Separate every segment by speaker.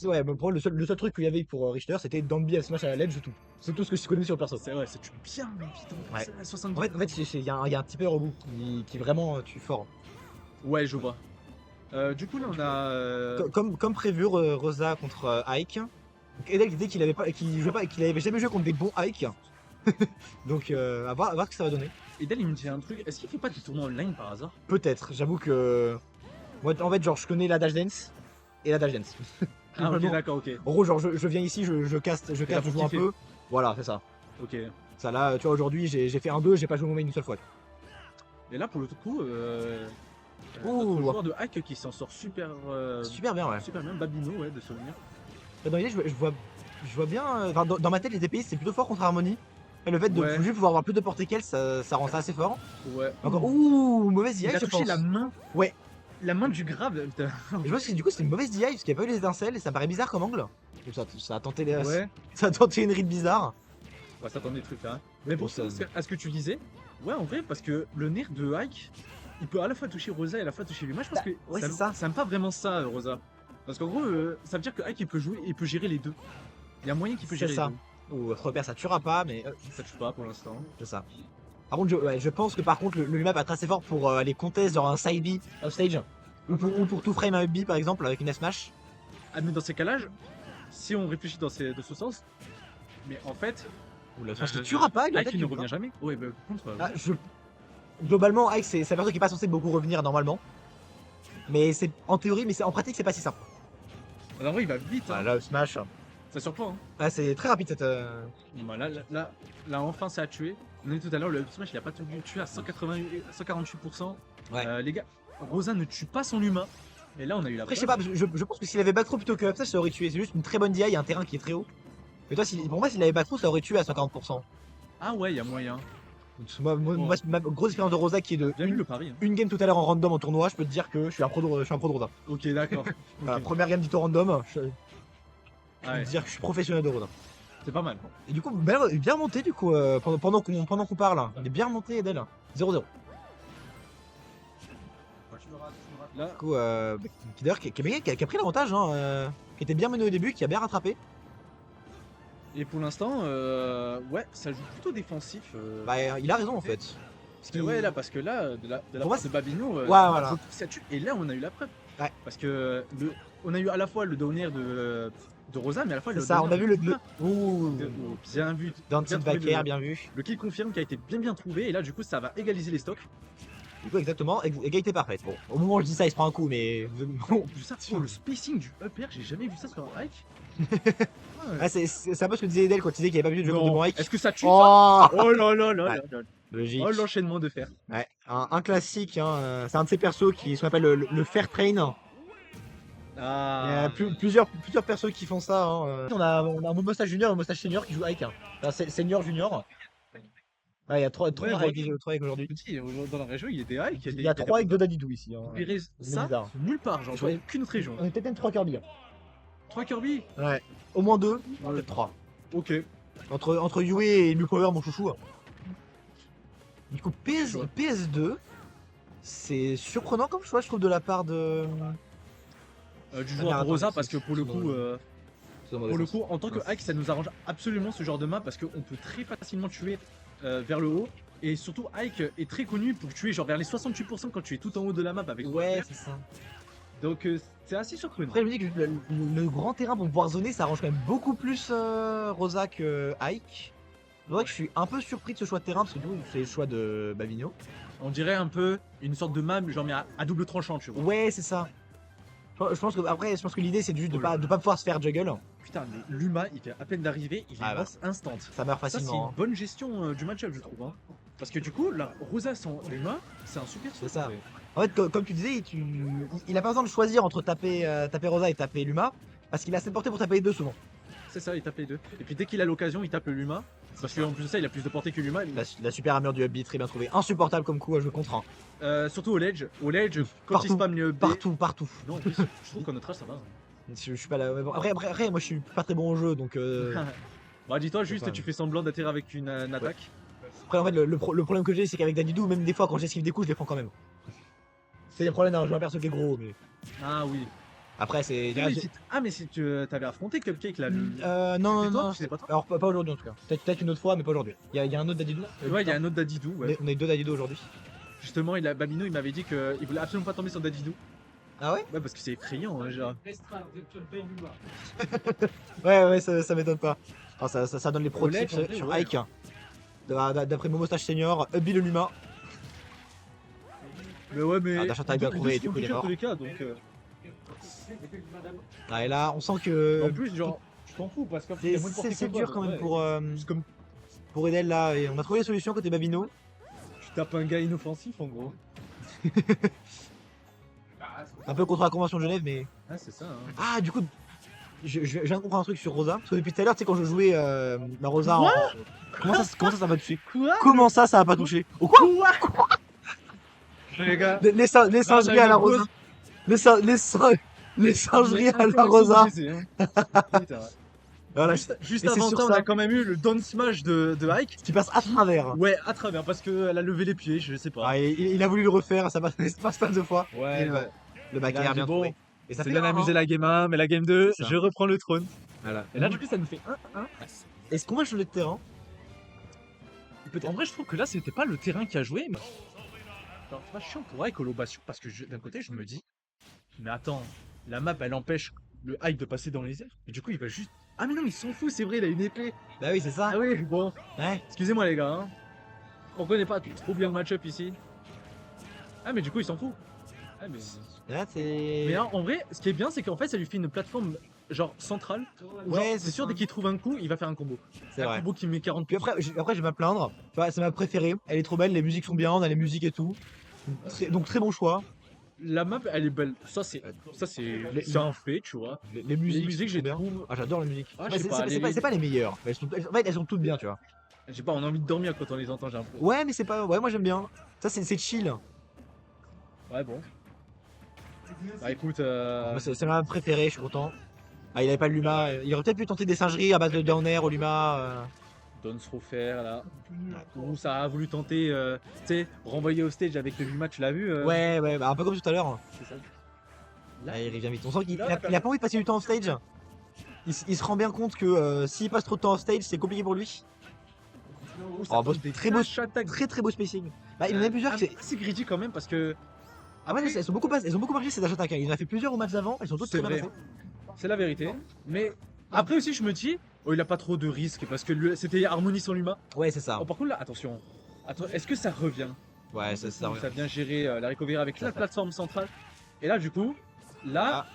Speaker 1: Ouais, mais pour le seul truc qu'il y avait pour Richter, c'était Dambi à Smash à la ledge, c'est tout. C'est tout ce que je connais sur le perso.
Speaker 2: C'est vrai, ça tue bien, mais putain,
Speaker 1: Ouais.
Speaker 2: à 70.
Speaker 1: En fait, il y a un tipeur au bout qui vraiment tue fort.
Speaker 2: Ouais, je vois. Du coup, là, on a.
Speaker 1: Comme prévu, Rosa contre Ike. Donc Edel disait qu'il avait pas, qu'il jouait pas, qu'il avait jamais joué contre des bons Ike. Donc à voir ce que ça va donner.
Speaker 2: Edel, il me dit un truc. Est-ce qu'il fait pas des tournois online par hasard?
Speaker 1: Peut-être. J'avoue que moi, en fait, genre, je connais la dash dance et la dash dance.
Speaker 2: Ah, ok,
Speaker 1: Vraiment.
Speaker 2: d'accord, ok.
Speaker 1: En gros, genre, je viens ici, je caste, je
Speaker 2: là, faut
Speaker 1: joue un
Speaker 2: kiffer.
Speaker 1: peu. Voilà, c'est ça.
Speaker 2: Ok.
Speaker 1: Ça là, tu vois, aujourd'hui, j'ai fait un 2, j'ai pas joué mon main une seule fois.
Speaker 2: Et là, pour le coup,
Speaker 1: Ouh.
Speaker 2: notre joueur de hack qui s'en sort super,
Speaker 1: Super bien, ouais.
Speaker 2: super bien, Babino, ouais, de souvenir.
Speaker 1: Dans l'idée, je vois bien. Enfin, dans ma tête, les DPI, c'est plutôt fort contre Harmony. Et le fait de
Speaker 2: Ouais.
Speaker 1: juste pouvoir avoir plus de portée qu'elle, ça rend ça assez fort.
Speaker 2: Ouais.
Speaker 1: Encore, ouh, mauvaise DI,
Speaker 2: Il a
Speaker 1: je
Speaker 2: touché
Speaker 1: pense.
Speaker 2: la main.
Speaker 1: Ouais.
Speaker 2: La main du grave, putain.
Speaker 1: Et je pense que du coup, c'était une mauvaise DI parce qu'il n'y a pas eu les étincelles et ça paraît bizarre comme angle. Donc ça a tenté
Speaker 2: Ouais.
Speaker 1: ça a tenté une read bizarre.
Speaker 2: On va s'attendre des trucs là. Mais
Speaker 1: Bon,
Speaker 2: pour ça, à ce que tu disais, ouais, en vrai, parce que le nerf de Ike, il peut à la fois toucher Rosa et à la fois toucher Luma. Je pense que
Speaker 1: ouais, c'est ça.
Speaker 2: ça aime pas vraiment ça, Rosa. Parce qu'en gros, ça veut dire que Ike, il peut jouer, il peut gérer les deux. Il y a moyen qu'il peut
Speaker 1: C'est
Speaker 2: gérer
Speaker 1: ça.
Speaker 2: les deux.
Speaker 1: Ou repère, ça tuera pas, mais
Speaker 2: Ça tue pas pour l'instant.
Speaker 1: c'est ça. Par contre, je pense que par contre, le Luma va être assez fort pour les contests, genre un side B offstage. Ou pour tout frame un up B par exemple avec une S-Smash.
Speaker 2: Ah, mais dans ces cas-là, si on réfléchit de ce sens, mais en fait,
Speaker 1: Ou la Smash qui tuera pas,
Speaker 2: Ike il ne revient jamais. Ouais, bah, par contre,
Speaker 1: Ah, globalement, Ike, c'est un perso qui est pas censé beaucoup revenir normalement. Mais c'est en théorie, mais en pratique, c'est pas si simple.
Speaker 2: en vrai, il va vite. Hein.
Speaker 1: Là, Smash.
Speaker 2: Ça surprend. Hein.
Speaker 1: Ah, c'est très rapide cette.
Speaker 2: Bon, bah, là, enfin, ça a tué. On a dit tout à l'heure, le Smash, il a pas tué à 148%.
Speaker 1: Ouais.
Speaker 2: Les gars, Rosa ne tue pas son humain. Et là, on a eu la
Speaker 1: Après, je sais
Speaker 2: preuve.
Speaker 1: pas, je pense que s'il avait back throw plutôt que up ça aurait tué. C'est juste une très bonne DI, il y a un terrain qui est très haut. Mais toi, pour moi, s'il avait back throw, ça aurait tué à 50%.
Speaker 2: Ah ouais, il y a moyen.
Speaker 1: Moi, ma grosse expérience de Rosa qui est de
Speaker 2: Bien vu le pari. Hein.
Speaker 1: une game tout à l'heure en random en tournoi, je peux te dire que je suis un pro de Rosa.
Speaker 2: Ok, d'accord.
Speaker 1: Voilà, première game du tour random, je peux
Speaker 2: Ouais,
Speaker 1: te dire que je suis professionnel de Rosa.
Speaker 2: c'est pas mal.
Speaker 1: Et du coup, il est bien monté du coup, pendant qu'on parle. Il est bien monté, Edel. 0-0.
Speaker 2: Là,
Speaker 1: Du coup, d'ailleurs, qui a pris l'avantage, hein, qui était bien mené au début, qui a bien rattrapé.
Speaker 2: et pour l'instant, ouais, ça joue plutôt défensif.
Speaker 1: Bah, il a raison en fait. Parce
Speaker 2: Et ouais, là, parce que là, de la
Speaker 1: Pour moi,
Speaker 2: part de Babino,
Speaker 1: voilà.
Speaker 2: ça tue. Et là, on a eu la preuve.
Speaker 1: Ouais.
Speaker 2: Parce que on a eu à la fois le downer de Rosa, mais à la fois
Speaker 1: C'est
Speaker 2: le
Speaker 1: ça, on a vu le. Ouh,
Speaker 2: bien vu.
Speaker 1: Dancing
Speaker 2: bien trouvé
Speaker 1: Backer, bien vu.
Speaker 2: Le kill confirme qui a été bien trouvé. Et là, du coup, ça va égaliser les stocks.
Speaker 1: Du coup, exactement, égalité parfaite. Bon, au moment où je dis ça, il se prend un coup, mais. Bon.
Speaker 2: Le spacing du up air, j'ai jamais vu ça sur un hike.
Speaker 1: Ah, c'est un peu ce que disait Edel quand il disait qu'il avait pas vu de jeu contre
Speaker 2: Non.
Speaker 1: bon Hike.
Speaker 2: Est-ce que ça tue
Speaker 1: Oh,
Speaker 2: Oh là là là
Speaker 1: Ouais.
Speaker 2: là là.
Speaker 1: Logique.
Speaker 2: Oh, l'enchaînement de fer.
Speaker 1: Ouais, un classique, hein, c'est un de ces persos qui ce qu'on appelle le fair train. Il y a
Speaker 2: Ah.
Speaker 1: plusieurs persos qui font ça. Hein. On a un Moustache Junior et un Moustache Senior qui jouent Ike. Hein. Enfin, Senior Junior. Ouais, il y a 3 Ike aujourd'hui.
Speaker 2: Petit, dans la région, il y a des hikes.
Speaker 1: Il y a 3 Ike de Dadidou ici. Hein.
Speaker 2: Il verrait
Speaker 1: C'est
Speaker 2: ça
Speaker 1: bizarre.
Speaker 2: nulle part, genre dans aucune autre région.
Speaker 1: On est peut-être même 3 Kirby.
Speaker 2: 3 Kirby.
Speaker 1: Ouais. Au moins 2, peut-être 3.
Speaker 2: Ok.
Speaker 1: Entre Yue et Lu Power, mon chouchou. Du coup, PS2, c'est surprenant comme choix, je trouve, de la part de.
Speaker 2: Du joueur
Speaker 1: attends,
Speaker 2: Rosa,
Speaker 1: c'est-
Speaker 2: parce que pour le coup, en tant que hack, ça nous arrange absolument ce genre de map parce qu'on peut très facilement tuer vers le haut. Et surtout, Ike est très connu pour tuer genre vers les 68% quand tu es tout en haut de la map avec
Speaker 1: Ouais, c'est ça.
Speaker 2: Donc c'est assez surprenant.
Speaker 1: Après, je me dis que le grand terrain pour pouvoir zoner, ça arrange quand même beaucoup plus Rosa que Ike. C'est vrai que je suis un peu surpris de ce choix de terrain parce que du coup, c'est le choix de Bavigno.
Speaker 2: On dirait un peu une sorte de map genre mais à double tranchant, tu vois.
Speaker 1: Ouais, c'est ça. Je pense que l'idée c'est juste de pas pouvoir se faire juggle.
Speaker 2: Putain, mais Luma, il vient à peine d'arriver, il est
Speaker 1: Ah bah.
Speaker 2: instant.
Speaker 1: Ça meurt
Speaker 2: Ça, c'est
Speaker 1: facilement.
Speaker 2: une bonne gestion du match-up, je trouve. Hein. Parce que du coup, là, Rosa sans Luma, c'est un super
Speaker 1: C'est ça.
Speaker 2: ouais.
Speaker 1: En fait, comme tu disais, il a pas besoin de choisir entre taper Rosa et taper Luma, parce qu'il a assez de portée pour taper les deux souvent.
Speaker 2: C'est ça, il tape les deux. Et puis dès qu'il a l'occasion, il tape le Luma. Parce qu'en plus de ça, il a plus de portée que Luma.
Speaker 1: La super armure du Hubby, très bien trouvé. Insupportable comme coup à jouer contre un.
Speaker 2: Surtout au ledge. Au ledge, quand
Speaker 1: Partout,
Speaker 2: il spam le B.
Speaker 1: Partout.
Speaker 2: Non, en plus, je trouve qu'en notre âge, ça va.
Speaker 1: Je suis pas là. Bon, après, moi je suis pas très bon au jeu donc.
Speaker 2: Bah, dis-toi juste,
Speaker 1: Enfin,
Speaker 2: tu fais semblant d'atterrir avec une attaque.
Speaker 1: Après, en fait, le problème que j'ai, c'est qu'avec Dadidou, même des fois, quand j'esquive des coups, je les prends quand même. C'est le problème d'un joueur perso qui est gros, mais.
Speaker 2: Ah oui.
Speaker 1: Après, c'est.
Speaker 2: Ah, mais si tu avais affronté Cupcake là.
Speaker 1: Non,
Speaker 2: C'est toi,
Speaker 1: non,
Speaker 2: c'est pas toi.
Speaker 1: alors pas aujourd'hui en tout cas. Peut-être une autre fois, mais pas aujourd'hui. Il y a un autre Dadidou.
Speaker 2: Ouais, il y a un autre Dadidou. Ouais.
Speaker 1: On a eu 2 Dadidou aujourd'hui.
Speaker 2: Justement, Babino il m'avait dit qu'il voulait absolument pas tomber sur Dadidou.
Speaker 1: Ah ouais?
Speaker 2: Ouais, parce que c'est effrayant, hein, genre.
Speaker 1: Ouais, ça m'étonne pas. Alors, ça donne les pro
Speaker 2: Olek,
Speaker 1: tips
Speaker 2: en vrai,
Speaker 1: sur
Speaker 2: ouais.
Speaker 1: Ike. D'après Momo Stage Senior, Ubbi le Luma.
Speaker 2: Mais ouais, mais.
Speaker 1: Ah, Dasha Type bien trouvé,
Speaker 2: Les
Speaker 1: du
Speaker 2: deux
Speaker 1: coup, il est
Speaker 2: sont
Speaker 1: mort.
Speaker 2: touchés dans tous les cas, donc.
Speaker 1: Ah, et là, on sent que.
Speaker 2: En plus, genre, je t'en fous parce qu'après, il y a moins de portée
Speaker 1: C'est
Speaker 2: que toi,
Speaker 1: dur quand
Speaker 2: donc,
Speaker 1: même
Speaker 2: ouais. C'est comme
Speaker 1: pour Edel là. Et on a trouvé les solutions côté Babino.
Speaker 2: tu tapes un gars inoffensif en gros.
Speaker 1: Un peu contre la Convention de Genève, mais.
Speaker 2: Ah, c'est ça, hein.
Speaker 1: Ah, du coup, je viens de comprendre un truc sur Rosa. Parce que depuis tout à l'heure, tu sais, quand je jouais la Rosa en. Comment ça va toucher?
Speaker 2: Quoi?
Speaker 1: Comment ça va pas touché? Ou quoi?
Speaker 2: Les gars.
Speaker 1: Les singeries à la Rosa. Les singeries à la Rosa. Voilà,
Speaker 2: Juste
Speaker 1: et c'est
Speaker 2: avant
Speaker 1: sur
Speaker 2: ça, on
Speaker 1: ça.
Speaker 2: a quand même eu le down smash de Ike.
Speaker 1: Tu passes à travers.
Speaker 2: Ouais, à travers, parce qu'elle a levé les pieds, je sais pas.
Speaker 1: Ah, il a voulu le refaire, ça passe pas 2 fois.
Speaker 2: Ouais,
Speaker 1: Et le back
Speaker 2: Là,
Speaker 1: air
Speaker 2: j'ai
Speaker 1: bien
Speaker 2: bon.
Speaker 1: trouvé. Et ça
Speaker 2: C'est
Speaker 1: fait
Speaker 2: bien
Speaker 1: un,
Speaker 2: amusé
Speaker 1: hein.
Speaker 2: la game 1, mais la game 2,
Speaker 1: C'est ça.
Speaker 2: je reprends le trône.
Speaker 1: Voilà.
Speaker 2: Et là, du coup, ça nous fait 1-1.
Speaker 1: Est-ce qu'on va changer de terrain?
Speaker 2: En vrai, je trouve que là, c'était pas le terrain qui a joué, mais. Alors, c'est pas chiant pour Ike Olobasio, parce que d'un côté, je me dis, mais attends, la map, elle empêche le Ike de passer dans les airs. Et du coup, il va juste. Ah, mais non, mais il s'en fout, c'est vrai, il a une épée.
Speaker 1: Bah oui, c'est ça.
Speaker 2: Ah oui, bon.
Speaker 1: Ouais.
Speaker 2: Excusez-moi, les gars. Hein. On connaît pas trop bien le match-up ici. Ah, mais du coup, il s'en fout. Ah, mais.
Speaker 1: Là, c'est.
Speaker 2: Mais hein, en vrai, ce qui est bien, c'est qu'en fait, ça lui fait une plateforme genre centrale.
Speaker 1: Ouais,
Speaker 2: Genre, c'est sûr, dès qu'il trouve un coup, il va faire un combo.
Speaker 1: C'est
Speaker 2: Un
Speaker 1: vrai.
Speaker 2: combo qui met 40
Speaker 1: Puis après, je vais pas me plaindre. Tu vois, c'est ma préférée. Elle est trop belle, les musiques sont bien, on a les musiques et tout. Donc très bon choix.
Speaker 2: La map, elle est belle. Ça, c'est un fait, tu vois.
Speaker 1: Les musiques,
Speaker 2: musiques,
Speaker 1: sont
Speaker 2: j'ai
Speaker 1: bien.
Speaker 2: trouvé.
Speaker 1: Ah, j'adore les musiques.
Speaker 2: Ah,
Speaker 1: Ouais,
Speaker 2: je sais
Speaker 1: c'est
Speaker 2: pas,
Speaker 1: c'est pas les meilleures. Mais en fait, elles sont toutes bien, tu vois.
Speaker 2: J'ai pas, on a envie de dormir quand on les entend, j'ai l'impression.
Speaker 1: Ouais, mais c'est pas. Ouais, moi j'aime bien. Ça, c'est chill.
Speaker 2: Ouais, bon. Bah écoute,
Speaker 1: Moi, c'est ma préférée, je suis content. Ah, il avait pas le Luma. Il aurait peut-être pu tenter des singeries à base de down air au Luma.
Speaker 2: Donne se refaire là. Ou ça a voulu tenter, tu sais, renvoyer au stage avec le Luma, tu l'as vu
Speaker 1: Ouais, bah, un peu comme tout à l'heure.
Speaker 2: C'est ça.
Speaker 1: Là, il revient vite. On sent qu'il
Speaker 2: Là,
Speaker 1: il a pas envie de passer du temps off stage. Il se rend bien compte que s'il passe trop de temps off stage, c'est compliqué pour lui. Oh, bon, très beau, très beau spacing. Bah, il en a plusieurs qui.
Speaker 2: C'est greedy quand même parce que.
Speaker 1: Ah ouais, elles ont beaucoup marché ces attaques. Il en a fait plusieurs au match d'avant, elles sont toutes
Speaker 2: C'est
Speaker 1: très bien
Speaker 2: vrai.
Speaker 1: passées.
Speaker 2: C'est la vérité. Mais après aussi, je me dis, oh, il a pas trop de risques parce que c'était Harmonie sans Luma.
Speaker 1: Ouais, c'est ça.
Speaker 2: Oh, par contre, là, attention. Est-ce que ça revient?
Speaker 1: Ouais, c'est ça.
Speaker 2: Ça a bien géré la recovery avec la
Speaker 1: Ça.
Speaker 2: plateforme centrale. Et là, du coup, là,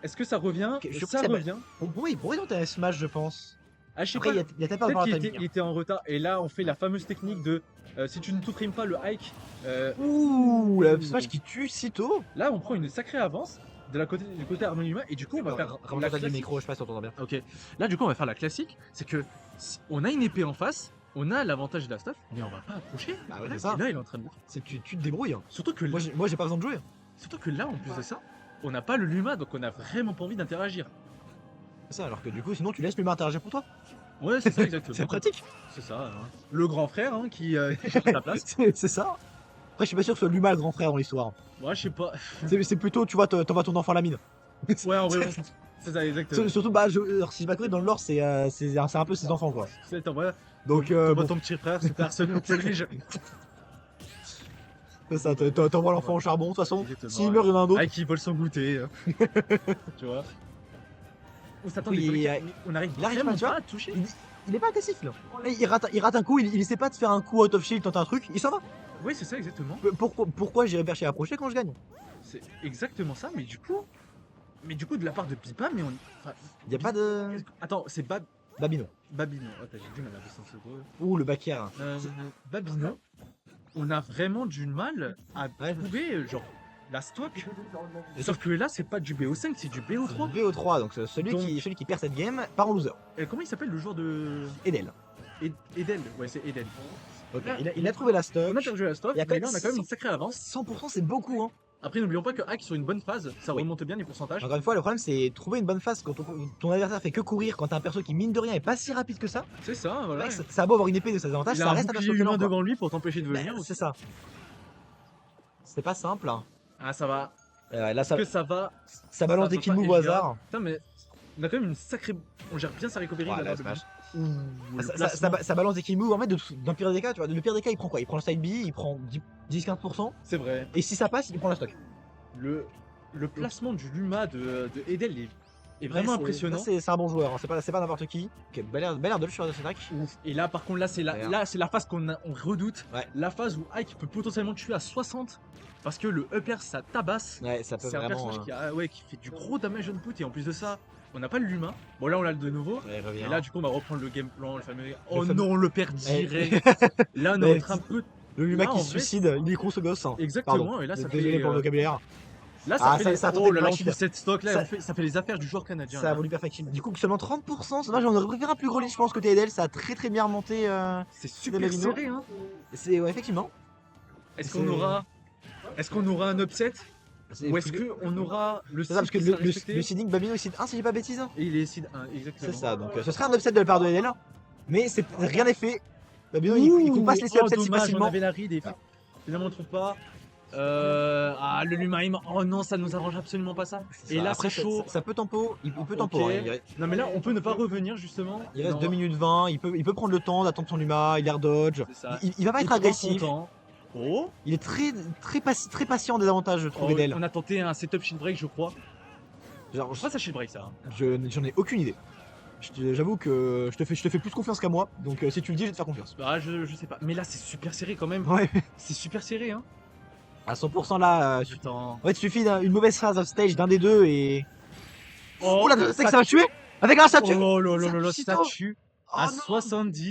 Speaker 2: est-ce que ça revient?
Speaker 1: Ok, je
Speaker 2: Ça
Speaker 1: crois que
Speaker 2: revient.
Speaker 1: Il pourrait tenter un smash, je pense.
Speaker 2: Ah, je sais
Speaker 1: Après,
Speaker 2: pas.
Speaker 1: il y a peut-être pas
Speaker 2: Peut-être
Speaker 1: le
Speaker 2: qu'il
Speaker 1: timing.
Speaker 2: était en retard. Et là, on fait la fameuse technique de si tu ne tout-primes pas le hike,
Speaker 1: Ouh, le smash qui tue si tôt.
Speaker 2: là, on prend une sacrée avance du côté Harmonie Luma. Et du coup, on va faire la
Speaker 1: Remonte du
Speaker 2: classique.
Speaker 1: micro, je sais pas si t'entends bien.
Speaker 2: Ok. Là, du coup, on va faire la classique. C'est que on a une épée en face, on a l'avantage de la stuff, mais on va pas approcher.
Speaker 1: Bah ouais,
Speaker 2: Là,
Speaker 1: c'est ça.
Speaker 2: là, il est en train de mourir.
Speaker 1: C'est que tu te débrouilles.
Speaker 2: Surtout que,
Speaker 1: Moi, j'ai pas besoin de jouer.
Speaker 2: là, en plus de ça, on n'a pas le Luma, donc on a vraiment pas envie d'interagir.
Speaker 1: C'est ça, alors que du coup, sinon, tu laisses l'humain interagir pour toi.
Speaker 2: Ouais, c'est ça, exactement.
Speaker 1: C'est pratique.
Speaker 2: C'est ça. Hein. Le grand frère hein, qui cherche sa place.
Speaker 1: C'est ça. Après, je suis pas sûr que ce soit l'humain le grand frère dans l'histoire.
Speaker 2: Ouais, je sais pas.
Speaker 1: C'est plutôt, tu vois, t'envoies ton enfant à la mine.
Speaker 2: Ouais, en vrai, ouais. C'est ça, exactement.
Speaker 1: Surtout, bah, alors, si je m'accorde dans le lore, c'est un peu ses enfants, quoi.
Speaker 2: C'est t'envoies
Speaker 1: Donc,
Speaker 2: ton petit frère, c'est personne qui dirige.
Speaker 1: c'est ça, t'envoies l'enfant au charbon, de toute façon.
Speaker 2: Exactement,
Speaker 1: S'il
Speaker 2: ouais.
Speaker 1: meurt, il y en a un autre.
Speaker 2: Ah, qui vole son goûter. Tu vois. On s'attend
Speaker 1: Oui,
Speaker 2: on arrive
Speaker 1: il arrive
Speaker 2: vraiment
Speaker 1: pas, tu vois.
Speaker 2: pas à toucher.
Speaker 1: Il est pas agressif, là. Il rate un coup, il essaie pas de faire un coup out of shield, tenter un truc, il s'en va.
Speaker 2: Oui, c'est ça, exactement.
Speaker 1: Pourquoi j'irais chercher à approcher quand je gagne?
Speaker 2: C'est exactement ça, mais du coup, de la part de Pipa, mais on. Enfin,
Speaker 1: Y a pas de.
Speaker 2: Attends, c'est
Speaker 1: Babino.
Speaker 2: Babino. Attends, j'ai du mal à baisser un second.
Speaker 1: Ouh, le back air.
Speaker 2: Babino, on a vraiment du mal à
Speaker 1: Ouais.
Speaker 2: trouver genre la stock. Sauf que là, c'est pas du BO5, c'est du BO3.
Speaker 1: BO3, donc celui qui perd cette game part en loser.
Speaker 2: Et comment il s'appelle le joueur de
Speaker 1: Edel.
Speaker 2: Eden? Ouais, c'est Eden.
Speaker 1: Ok, il a trouvé la stock.
Speaker 2: On a perdu la stock,
Speaker 1: Il y a
Speaker 2: mais
Speaker 1: quand
Speaker 2: là, on a quand même une sacrée avance.
Speaker 1: 100% c'est beaucoup, hein.
Speaker 2: Après, n'oublions pas que Hack sur une bonne phase, ça
Speaker 1: Oui.
Speaker 2: remonte bien les pourcentages.
Speaker 1: Encore une fois, le problème c'est trouver une bonne phase quand ton adversaire fait que courir, quand t'as un perso qui mine de rien est pas si rapide que ça.
Speaker 2: C'est ça, voilà.
Speaker 1: Ouais, ça a beau avoir une épée de ses avantages,
Speaker 2: Il a
Speaker 1: ça
Speaker 2: un
Speaker 1: reste un
Speaker 2: bouclier
Speaker 1: perso
Speaker 2: humain
Speaker 1: violent, quoi.
Speaker 2: devant lui pour t'empêcher de
Speaker 1: Bah,
Speaker 2: venir.
Speaker 1: c'est ça. C'est pas simple. Hein.
Speaker 2: Ah, ça va.
Speaker 1: Là, ça,
Speaker 2: que ça va.
Speaker 1: ça balance
Speaker 2: ça
Speaker 1: des
Speaker 2: va
Speaker 1: kill
Speaker 2: pas
Speaker 1: moves au
Speaker 2: Elga.
Speaker 1: hasard.
Speaker 2: Putain, mais on a quand même une sacrée. On gère bien sa recovery.
Speaker 1: Ouais,
Speaker 2: là,
Speaker 1: là,
Speaker 2: de
Speaker 1: smash.
Speaker 2: Ouh, le
Speaker 1: Ça,
Speaker 2: placement.
Speaker 1: ça balance des kill moves. En fait, dans le pire des cas, tu vois, le pire des cas, il prend quoi? Il prend le side B, il prend 10-15%.
Speaker 2: C'est vrai.
Speaker 1: Et si ça passe, il prend la stock.
Speaker 2: Le placement du Luma de Edel est vraiment
Speaker 1: Ouais,
Speaker 2: impressionnant.
Speaker 1: C'est un bon joueur, hein. C'est pas n'importe qui. Ok, bel air de le sur Cédric.
Speaker 2: Ouf. Et là, par contre, là, c'est la phase on redoute.
Speaker 1: Ouais.
Speaker 2: La phase où Ike peut potentiellement tuer à 60 parce que le upper ça tabasse.
Speaker 1: Ouais, ça peut
Speaker 2: C'est un
Speaker 1: vraiment.
Speaker 2: personnage qui fait du gros damage on put et en plus de ça, on n'a pas le Luma. Bon, là, on l'a de nouveau.
Speaker 1: Ouais, il revient.
Speaker 2: Et là, du coup, on va reprendre le game plan, le fameux. Oh
Speaker 1: fameux-
Speaker 2: non, on le perd direct. Là, on
Speaker 1: Ouais,
Speaker 2: est en train de.
Speaker 1: Le Luma
Speaker 2: Là,
Speaker 1: qui
Speaker 2: en
Speaker 1: se
Speaker 2: vrai,
Speaker 1: suicide, il est gros ce gosse. Hein.
Speaker 2: Exactement,
Speaker 1: Pardon.
Speaker 2: et là, ça
Speaker 1: Désolé
Speaker 2: fait.
Speaker 1: pour le vocabulaire.
Speaker 2: Là,
Speaker 1: Ah,
Speaker 2: ça fait.
Speaker 1: ça a
Speaker 2: Oh
Speaker 1: tenté
Speaker 2: là
Speaker 1: de
Speaker 2: là, on
Speaker 1: perfect.
Speaker 2: trouve cette stock là,
Speaker 1: Ça-
Speaker 2: ça fait les affaires du joueur canadien.
Speaker 1: Ça a
Speaker 2: là.
Speaker 1: voulu perfect. Du coup, seulement 30%. C'est dommage, on aurait préféré un plus gros lead, je pense, côté Edel. Ça a très bien remonté.
Speaker 2: C'est super
Speaker 1: Davino.
Speaker 2: serré, hein.
Speaker 1: C'est ouais, effectivement.
Speaker 2: Est-ce
Speaker 1: C'est-
Speaker 2: qu'on aura un upset ou est-ce
Speaker 1: plus-
Speaker 2: qu'on aura le
Speaker 1: C'est ça, parce que
Speaker 2: seed qui sera respecté
Speaker 1: le seeding Babino est seed 1, si j'ai pas bêtise.
Speaker 2: et il est seed 1, exactement.
Speaker 1: C'est ça, donc ce serait un upset de la part de Edel. Mais rien n'est fait. Babino, il faut pas se laisser upset si
Speaker 2: dommage, on
Speaker 1: facilement.
Speaker 2: avait la ride et finalement on trouve pas. Le Luma, oh non, ça nous arrange absolument pas ça. Et là,
Speaker 1: Après,
Speaker 2: c'est chaud.
Speaker 1: ça peut tempo. Il peut tempo.
Speaker 2: Ok.
Speaker 1: Hein.
Speaker 2: Non, mais là, on peut ne pas revenir justement.
Speaker 1: Il reste
Speaker 2: Non,
Speaker 1: 2 minutes 20. Il peut prendre le temps d'attendre son Luma. Il air dodge.
Speaker 2: c'est ça.
Speaker 1: Il va pas
Speaker 2: Il
Speaker 1: être
Speaker 2: prend
Speaker 1: agressif.
Speaker 2: son temps. Oh,
Speaker 1: Il est très patient des avantages, je trouve, Edel.
Speaker 2: on a tenté un setup shield break, je crois.
Speaker 1: Genre,
Speaker 2: Je crois que ça shield break ça.
Speaker 1: j'en ai aucune idée. J'avoue que je te fais plus confiance qu'à moi. Donc si tu le dis, je vais te faire confiance.
Speaker 2: Bah, je sais pas. Mais là, c'est super serré quand même.
Speaker 1: Ouais.
Speaker 2: C'est super serré, hein.
Speaker 1: À 100% là.
Speaker 2: Putain.
Speaker 1: En fait, il suffit d'une mauvaise phase of stage d'un des deux et.
Speaker 2: Oh,
Speaker 1: Oh là, c'est que ça va tuer. Avec un ça tue.
Speaker 2: Oh là là
Speaker 1: Ça
Speaker 2: là là,
Speaker 1: tue
Speaker 2: ça
Speaker 1: tôt.
Speaker 2: tue
Speaker 1: Oh
Speaker 2: à
Speaker 1: non.
Speaker 2: 70.